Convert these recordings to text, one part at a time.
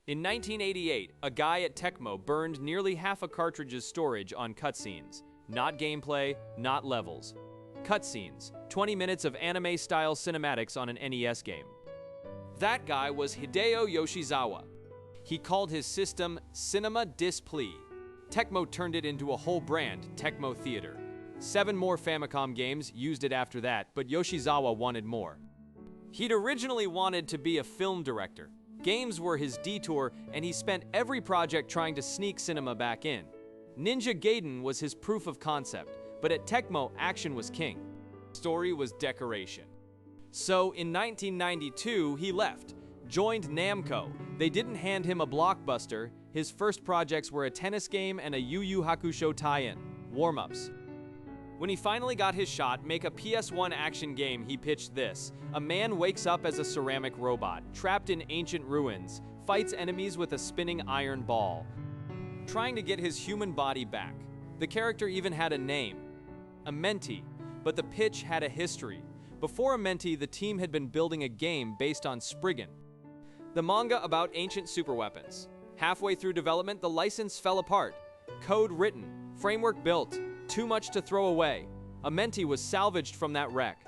In 1988, a guy at Tecmo burned nearly half a cartridge's storage on cutscenes. Not gameplay, not levels. Cutscenes, 20 minutes of anime-style cinematics on an NES game. That guy was Hideo Yoshizawa. He called his system Cinema Display. Tecmo turned it into a whole brand, Tecmo Theater. 7 more Famicom games used it after that, but Yoshizawa wanted more. He'd originally wanted to be a film director. Games were his detour, and he spent every project trying to sneak cinema back in. Ninja Gaiden was his proof of concept, but at Tecmo, action was king. Story was decoration. So, in 1992, he left, joined Namco. They didn't hand him a blockbuster. His first projects were a tennis game and a Yu Yu Hakusho tie-in, warm-ups. When he finally got his shot, make a PS1 action game, he pitched this. A man wakes up as a ceramic robot, trapped in ancient ruins, fights enemies with a spinning iron ball, trying to get his human body back. The character even had a name, Amenti, but the pitch had a history. Before Amenti, the team had been building a game based on Spriggan, the manga about ancient superweapons. Halfway through development, the license fell apart. Code written, framework built, too much to throw away. Amenti was salvaged from that wreck.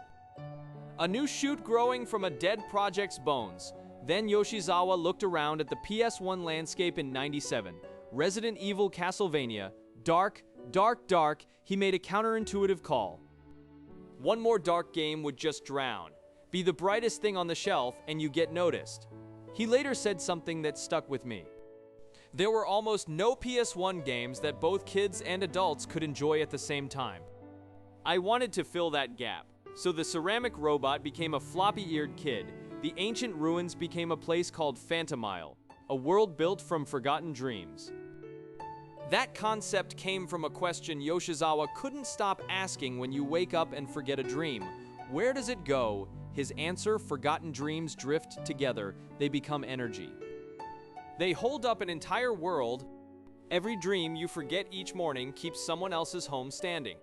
A new shoot growing from a dead project's bones. Then Yoshizawa looked around at the PS1 landscape in '97. Resident Evil Castlevania. Dark, dark, dark. He made a counterintuitive call. One more dark game would just drown. Be the brightest thing on the shelf and you get noticed. He later said something that stuck with me. There were almost no PS1 games that both kids and adults could enjoy at the same time. I wanted to fill that gap, so the ceramic robot became a floppy-eared kid. The ancient ruins became a place called Phantomile, a world built from forgotten dreams. That concept came from a question Yoshizawa couldn't stop asking when you wake up and forget a dream. Where does it go? His answer, forgotten dreams drift together, they become energy. They hold up an entire world. Every dream you forget each morning keeps someone else's home standing.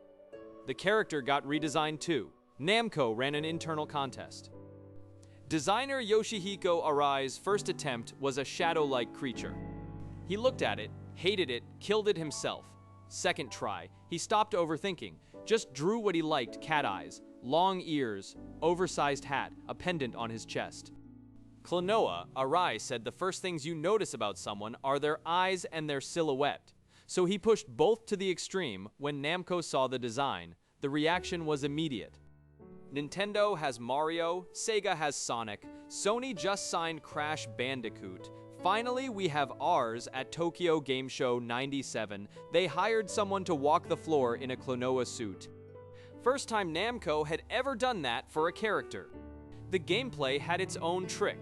The character got redesigned too. Namco ran an internal contest. Designer Yoshihiko Arai's first attempt was a shadow-like creature. He looked at it, hated it, killed it himself. Second try, he stopped overthinking, just drew what he liked: cat eyes, long ears, oversized hat, a pendant on his chest. Klonoa, Arai said the first things you notice about someone are their eyes and their silhouette. So he pushed both to the extreme. When Namco saw the design, the reaction was immediate. Nintendo has Mario, Sega has Sonic, Sony just signed Crash Bandicoot. Finally, we have ours at Tokyo Game Show '97. They hired someone to walk the floor in a Klonoa suit. First time Namco had ever done that for a character. The gameplay had its own trick.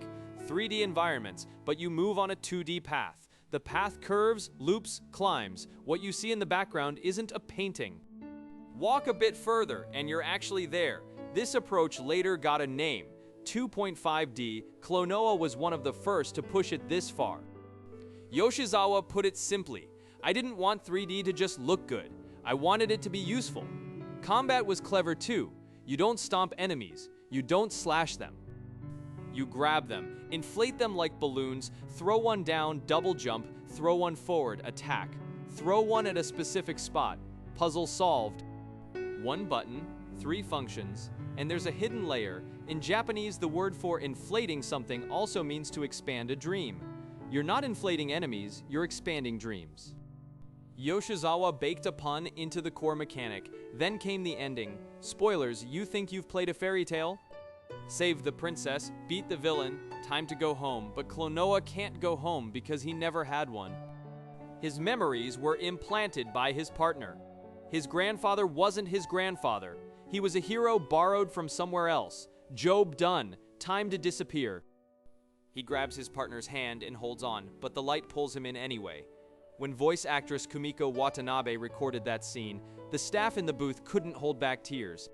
3D environments, but you move on a 2D path. The path curves, loops, climbs. What you see in the background isn't a painting. Walk a bit further, and you're actually there. This approach later got a name, 2.5D. Klonoa was one of the first to push it this far. Yoshizawa put it simply, I didn't want 3D to just look good. I wanted it to be useful. Combat was clever too. You don't stomp enemies. You don't slash them. You grab them, inflate them like balloons, throw one down, double jump, throw one forward, attack. Throw one at a specific spot. Puzzle solved. One button, 3 functions, and there's a hidden layer. In Japanese, the word for inflating something also means to expand a dream. You're not inflating enemies, you're expanding dreams. Yoshizawa baked a pun into the core mechanic. Then came the ending. Spoilers, you think you've played a fairy tale? Save the princess, beat the villain, time to go home, but Klonoa can't go home because he never had one. His memories were implanted by his partner. His grandfather wasn't his grandfather. He was a hero borrowed from somewhere else. Job done, time to disappear. He grabs his partner's hand and holds on, but the light pulls him in anyway. When voice actress Kumiko Watanabe recorded that scene, the staff in the booth couldn't hold back tears.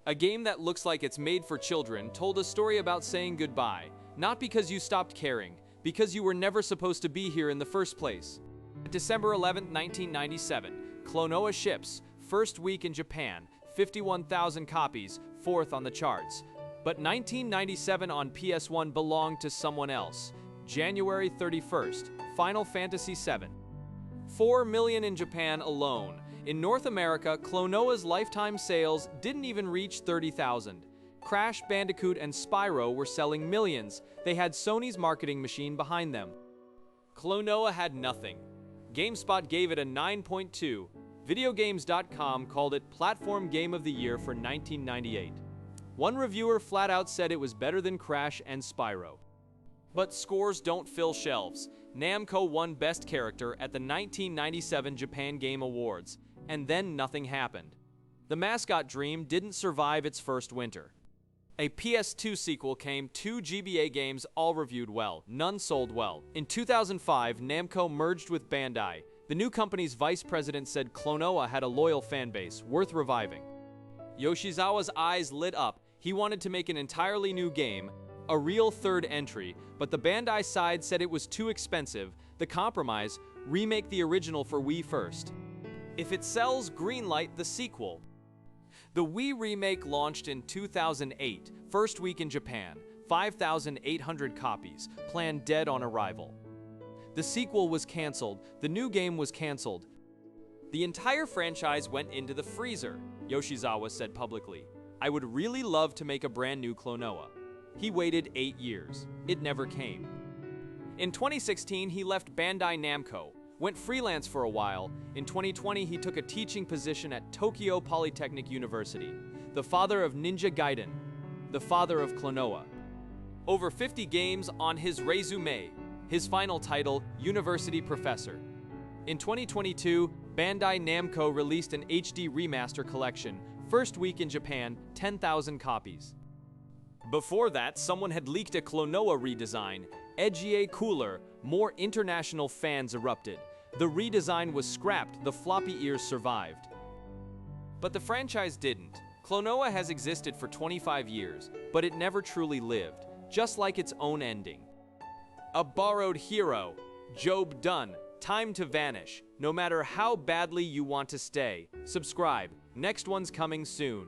A game that looks like it's made for children told a story about saying goodbye, not because you stopped caring, because you were never supposed to be here in the first place. December 11, 1997, Klonoa ships, first week in Japan, 51,000 copies, 4th on the charts. But 1997 on PS1 belonged to someone else. January 31st, Final Fantasy VII. 4 million in Japan alone. In North America, Klonoa's lifetime sales didn't even reach 30,000. Crash Bandicoot and Spyro were selling millions. They had Sony's marketing machine behind them. Klonoa had nothing. GameSpot gave it a 9.2. Videogames.com called it Platform Game of the Year for 1998. One reviewer flat out said it was better than Crash and Spyro. But scores don't fill shelves. Namco won Best Character at the 1997 Japan Game Awards, and then nothing happened. The mascot dream didn't survive its first winter. A PS2 sequel came, 2 GBA games all reviewed well, none sold well. In 2005, Namco merged with Bandai. The new company's vice president said Klonoa had a loyal fan base, worth reviving. Yoshizawa's eyes lit up. He wanted to make an entirely new game, a real third entry, but the Bandai side said it was too expensive. The compromise, remake the original for Wii first. If it sells, greenlight the sequel. The Wii remake launched in 2008, first week in Japan, 5,800 copies, planned dead on arrival. The sequel was canceled, the new game was canceled. The entire franchise went into the freezer, Yoshizawa said publicly. I would really love to make a brand new Klonoa. He waited 8 years. It never came. In 2016, he left Bandai Namco, went freelance for a while. In 2020, he took a teaching position at Tokyo Polytechnic University, the father of Ninja Gaiden, the father of Klonoa. Over 50 games on his resume, his final title, University Professor. In 2022, Bandai Namco released an HD remaster collection, first week in Japan, 10,000 copies. Before that, someone had leaked a Klonoa redesign, edgier, cooler, more international fans erupted. The redesign was scrapped, the floppy ears survived. But the franchise didn't. Klonoa has existed for 25 years, but it never truly lived, just like its own ending. A borrowed hero. Job done. Time to vanish. No matter how badly you want to stay. Subscribe. Next one's coming soon.